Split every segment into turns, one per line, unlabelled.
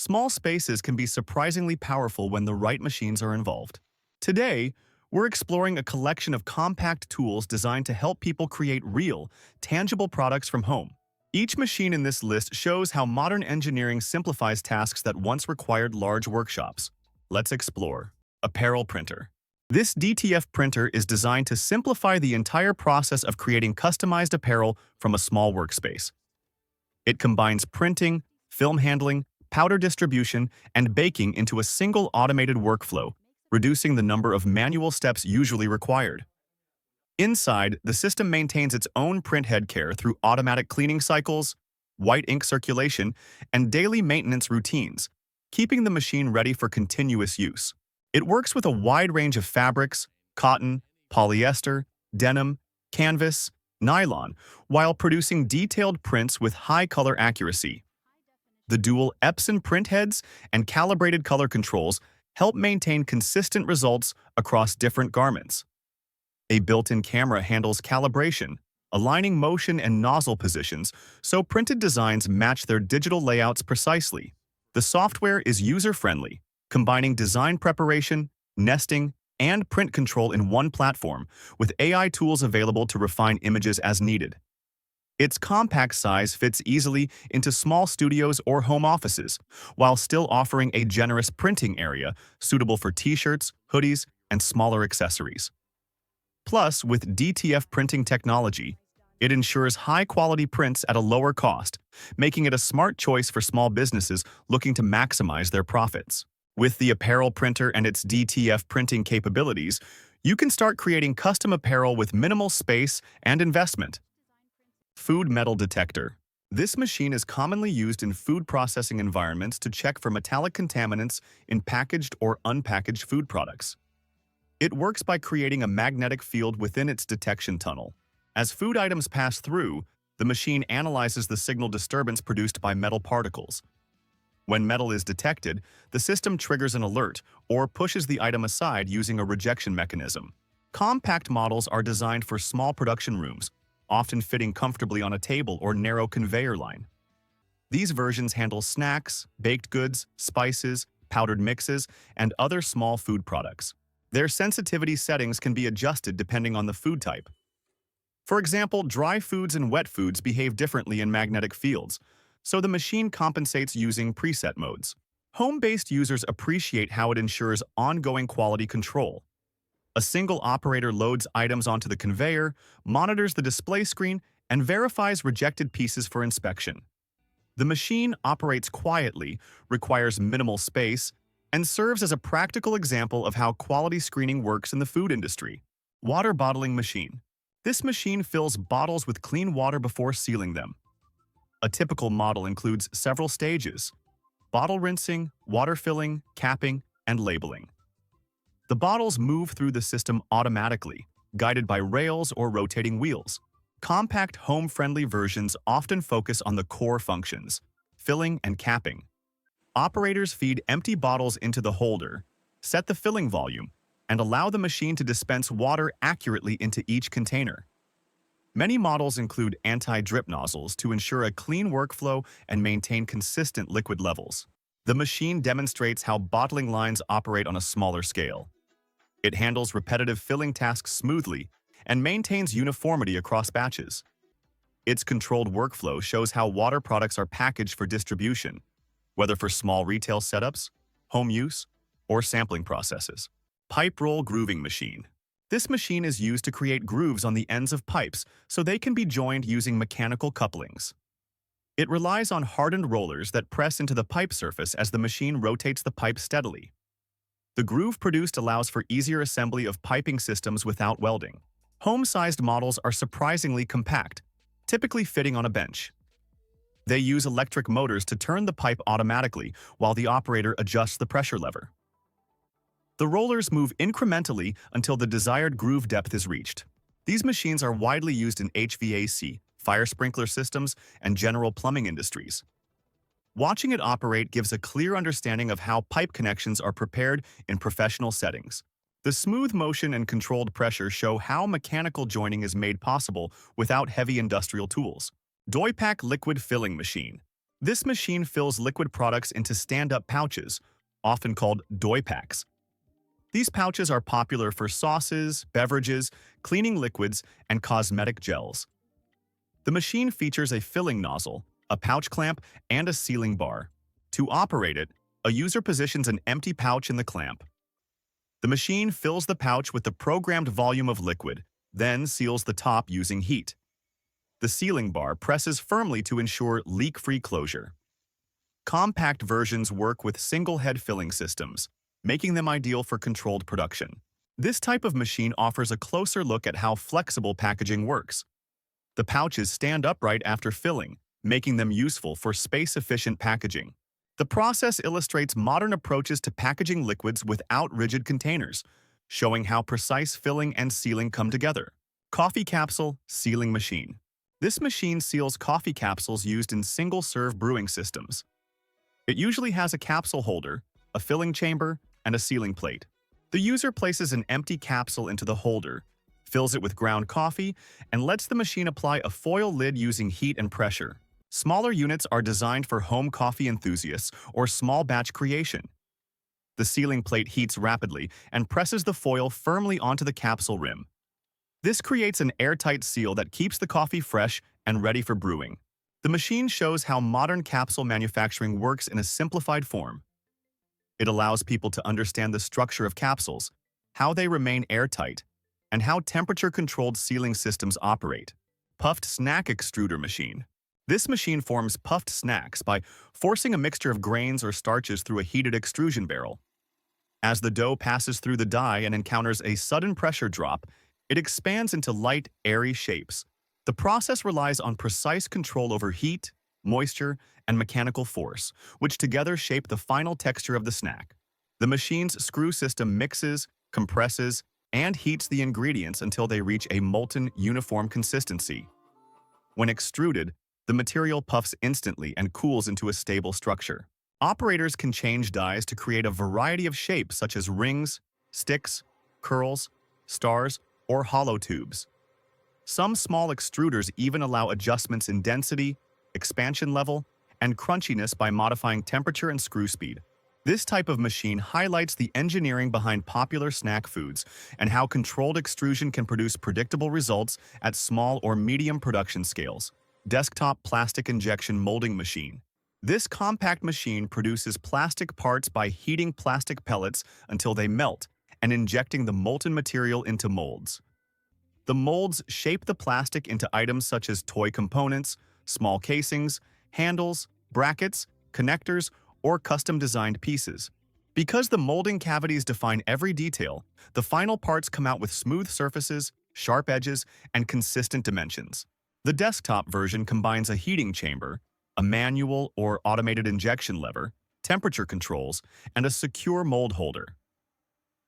Small spaces can be surprisingly powerful when the right machines are involved. Today, we're exploring a collection of compact tools designed to help people create real, tangible products from home. Each machine in this list shows how modern engineering simplifies tasks that once required large workshops. Let's explore. Apparel printer. This DTF printer is designed to simplify the entire process of creating customized apparel from a small workspace. It combines printing, film handling, powder distribution, and baking into a single automated workflow, reducing the number of manual steps usually required. Inside, the system maintains its own print head care through automatic cleaning cycles, white ink circulation, and daily maintenance routines, keeping the machine ready for continuous use. It works with a wide range of fabrics: cotton, polyester, denim, canvas, nylon, while producing detailed prints with high color accuracy. The dual Epson print heads and calibrated color controls help maintain consistent results across different garments. A built-in camera handles calibration, aligning motion and nozzle positions so printed designs match their digital layouts precisely. The software is user-friendly, combining design preparation, nesting, and print control in one platform, with AI tools available to refine images as needed. Its compact size fits easily into small studios or home offices, while still offering a generous printing area suitable for t-shirts, hoodies, and smaller accessories. Plus, with DTF printing technology, it ensures high-quality prints at a lower cost, making it a smart choice for small businesses looking to maximize their profits. With the apparel printer and its DTF printing capabilities, you can start creating custom apparel with minimal space and investment. Food metal detector. This machine is commonly used in food processing environments to check for metallic contaminants in packaged or unpackaged food products. It works by creating a magnetic field within its detection tunnel. As food items pass through, the machine analyzes the signal disturbance produced by metal particles. When metal is detected, the system triggers an alert or pushes the item aside using a rejection mechanism. Compact models are designed for small production rooms, often fitting comfortably on a table or narrow conveyor line. These versions handle snacks, baked goods, spices, powdered mixes, and other small food products. Their sensitivity settings can be adjusted depending on the food type. For example, dry foods and wet foods behave differently in magnetic fields, so the machine compensates using preset modes. Home-based users appreciate how it ensures ongoing quality control. A single operator loads items onto the conveyor, monitors the display screen, and verifies rejected pieces for inspection. The machine operates quietly, requires minimal space, and serves as a practical example of how quality screening works in the food industry. Water bottling machine. This machine fills bottles with clean water before sealing them. A typical model includes several stages: bottle rinsing, water filling, capping, and labeling. The bottles move through the system automatically, guided by rails or rotating wheels. Compact, home-friendly versions often focus on the core functions: filling and capping. Operators feed empty bottles into the holder, set the filling volume, and allow the machine to dispense water accurately into each container. Many models include anti-drip nozzles to ensure a clean workflow and maintain consistent liquid levels. The machine demonstrates how bottling lines operate on a smaller scale. It handles repetitive filling tasks smoothly and maintains uniformity across batches. Its controlled workflow shows how water products are packaged for distribution, whether for small retail setups, home use, or sampling processes. Pipe roll grooving machine. This machine is used to create grooves on the ends of pipes so they can be joined using mechanical couplings. It relies on hardened rollers that press into the pipe surface as the machine rotates the pipe steadily. The groove produced allows for easier assembly of piping systems without welding. Home-sized models are surprisingly compact, typically fitting on a bench. They use electric motors to turn the pipe automatically while the operator adjusts the pressure lever. The rollers move incrementally until the desired groove depth is reached. These machines are widely used in HVAC, fire sprinkler systems, and general plumbing industries. Watching it operate gives a clear understanding of how pipe connections are prepared in professional settings. The smooth motion and controlled pressure show how mechanical joining is made possible without heavy industrial tools. Dopack liquid filling machine. This machine fills liquid products into stand-up pouches, often called Doipacks. These pouches are popular for sauces, beverages, cleaning liquids, and cosmetic gels. The machine features a filling nozzle, a pouch clamp, and a sealing bar. To operate it, a user positions an empty pouch in the clamp. The machine fills the pouch with the programmed volume of liquid, then seals the top using heat. The sealing bar presses firmly to ensure leak-free closure. Compact versions work with single-head filling systems, making them ideal for controlled production. This type of machine offers a closer look at how flexible packaging works. The pouches stand upright after filling, making them useful for space-efficient packaging. The process illustrates modern approaches to packaging liquids without rigid containers, showing how precise filling and sealing come together. Coffee capsule sealing machine. This machine seals coffee capsules used in single-serve brewing systems. It usually has a capsule holder, a filling chamber, and a sealing plate. The user places an empty capsule into the holder, fills it with ground coffee, and lets the machine apply a foil lid using heat and pressure. Smaller units are designed for home coffee enthusiasts or small batch creation. The sealing plate heats rapidly and presses the foil firmly onto the capsule rim. This creates an airtight seal that keeps the coffee fresh and ready for brewing. The machine shows how modern capsule manufacturing works in a simplified form. It allows people to understand the structure of capsules, how they remain airtight, and how temperature-controlled sealing systems operate. Puffed snack extruder machine. This machine forms puffed snacks by forcing a mixture of grains or starches through a heated extrusion barrel. As the dough passes through the die and encounters a sudden pressure drop, it expands into light, airy shapes. The process relies on precise control over heat, moisture, and mechanical force, which together shape the final texture of the snack. The machine's screw system mixes, compresses, and heats the ingredients until they reach a molten, uniform consistency. When extruded, the material puffs instantly and cools into a stable structure. Operators can change dies to create a variety of shapes such as rings, sticks, curls, stars, or hollow tubes. Some small extruders even allow adjustments in density, expansion level, and crunchiness by modifying temperature and screw speed. This type of machine highlights the engineering behind popular snack foods and how controlled extrusion can produce predictable results at small or medium production scales. Desktop plastic injection molding machine. This compact machine produces plastic parts by heating plastic pellets until they melt and injecting the molten material into molds. The molds shape the plastic into items such as toy components, small casings, handles, brackets, connectors, or custom-designed pieces. Because the molding cavities define every detail, the final parts come out with smooth surfaces, sharp edges, and consistent dimensions. The desktop version combines a heating chamber, a manual or automated injection lever, temperature controls, and a secure mold holder.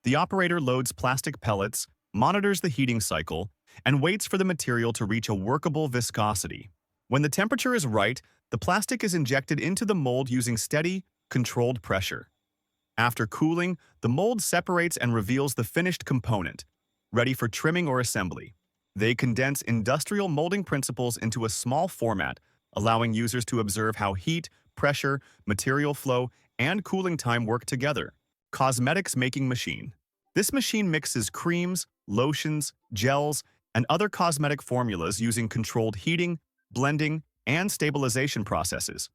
The operator loads plastic pellets, monitors the heating cycle, and waits for the material to reach a workable viscosity. When the temperature is right, the plastic is injected into the mold using steady, controlled pressure. After cooling, the mold separates and reveals the finished component, ready for trimming or assembly. They condense industrial molding principles into a small format, allowing users to observe how heat, pressure, material flow, and cooling time work together. Cosmetics making machine. This machine mixes creams, lotions, gels, and other cosmetic formulas using controlled heating, blending, and stabilization processes.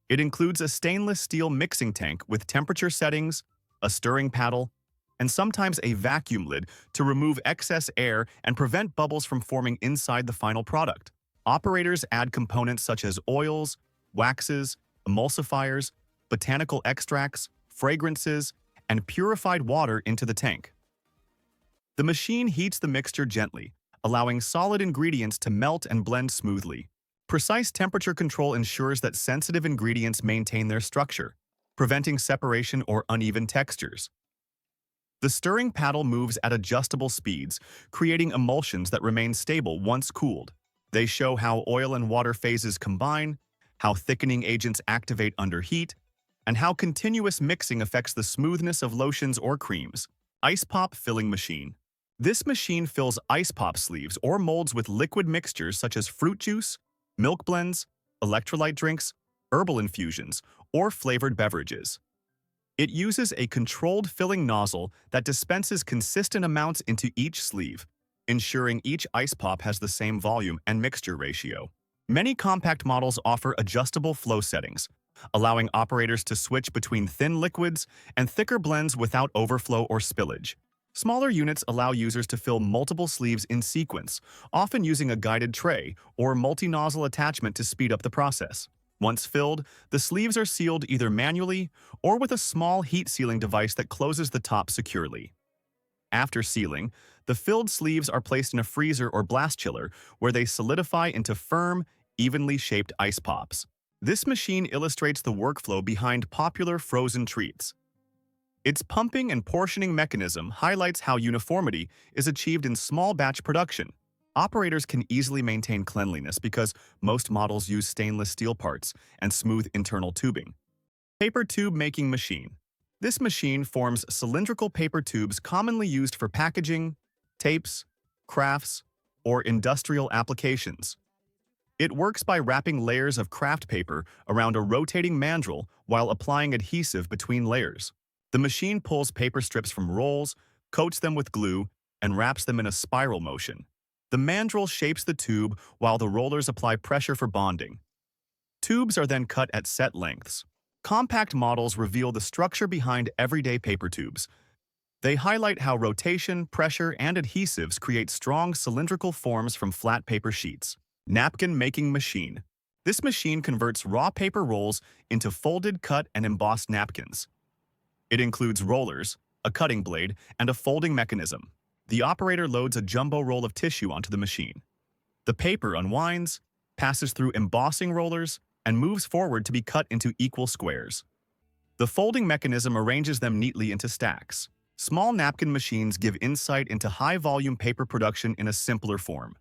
It includes a stainless steel mixing tank with temperature settings, a stirring paddle, and sometimes a vacuum lid to remove excess air and prevent bubbles from forming inside the final product. Operators add components such as oils, waxes, emulsifiers, botanical extracts, fragrances, and purified water into the tank. The machine heats the mixture gently, allowing solid ingredients to melt and blend smoothly. Precise temperature control ensures that sensitive ingredients maintain their structure, preventing separation or uneven textures. The stirring paddle moves at adjustable speeds, creating emulsions that remain stable once cooled. They show how oil and water phases combine, how thickening agents activate under heat, and how continuous mixing affects the smoothness of lotions or creams. Ice Pop filling machine. This machine fills ice pop sleeves or molds with liquid mixtures such as fruit juice, milk blends, electrolyte drinks, herbal infusions, or flavored beverages. It uses a controlled filling nozzle that dispenses consistent amounts into each sleeve, ensuring each ice pop has the same volume and mixture ratio. Many compact models offer adjustable flow settings, allowing operators to switch between thin liquids and thicker blends without overflow or spillage. Smaller units allow users to fill multiple sleeves in sequence, often using a guided tray or multi-nozzle attachment to speed up the process. Once filled, the sleeves are sealed either manually or with a small heat-sealing device that closes the top securely. After sealing, the filled sleeves are placed in a freezer or blast chiller where they solidify into firm, evenly shaped ice pops. This machine illustrates the workflow behind popular frozen treats. Its pumping and portioning mechanism highlights how uniformity is achieved in small batch production. Operators can easily maintain cleanliness because most models use stainless steel parts and smooth internal tubing. Paper tube making machine. This machine forms cylindrical paper tubes commonly used for packaging, tapes, crafts, or industrial applications. It works by wrapping layers of craft paper around a rotating mandrel while applying adhesive between layers. The machine pulls paper strips from rolls, coats them with glue, and wraps them in a spiral motion. The mandrel shapes the tube while the rollers apply pressure for bonding. Tubes are then cut at set lengths. Compact models reveal the structure behind everyday paper tubes. They highlight how rotation, pressure, and adhesives create strong cylindrical forms from flat paper sheets. Napkin making machine. This machine converts raw paper rolls into folded, cut, and embossed napkins. It includes rollers, a cutting blade, and a folding mechanism. The operator loads a jumbo roll of tissue onto the machine. The paper unwinds, passes through embossing rollers, and moves forward to be cut into equal squares. The folding mechanism arranges them neatly into stacks. Small napkin machines give insight into high-volume paper production in a simpler form.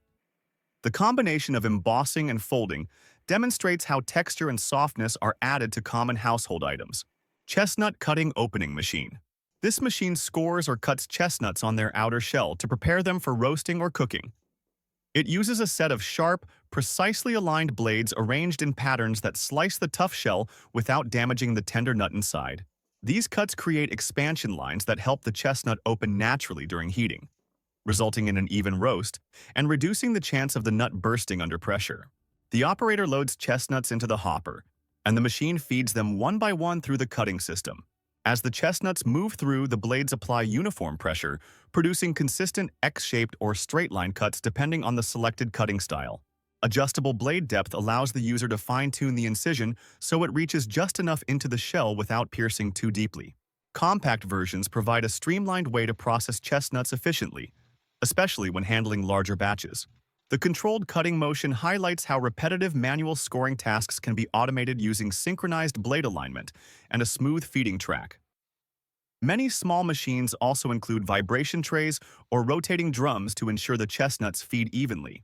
The combination of embossing and folding demonstrates how texture and softness are added to common household items. Chestnut cutting opening machine. This machine scores or cuts chestnuts on their outer shell to prepare them for roasting or cooking. It uses a set of sharp, precisely aligned blades arranged in patterns that slice the tough shell without damaging the tender nut inside. These cuts create expansion lines that help the chestnut open naturally during heating, resulting in an even roast and reducing the chance of the nut bursting under pressure. The operator loads chestnuts into the hopper, and the machine feeds them one by one through the cutting system. As the chestnuts move through, the blades apply uniform pressure, producing consistent X-shaped or straight-line cuts depending on the selected cutting style. Adjustable blade depth allows the user to fine-tune the incision so it reaches just enough into the shell without piercing too deeply. Compact versions provide a streamlined way to process chestnuts efficiently, especially when handling larger batches. The controlled cutting motion highlights how repetitive manual scoring tasks can be automated using synchronized blade alignment and a smooth feeding track. Many small machines also include vibration trays or rotating drums to ensure the chestnuts feed evenly.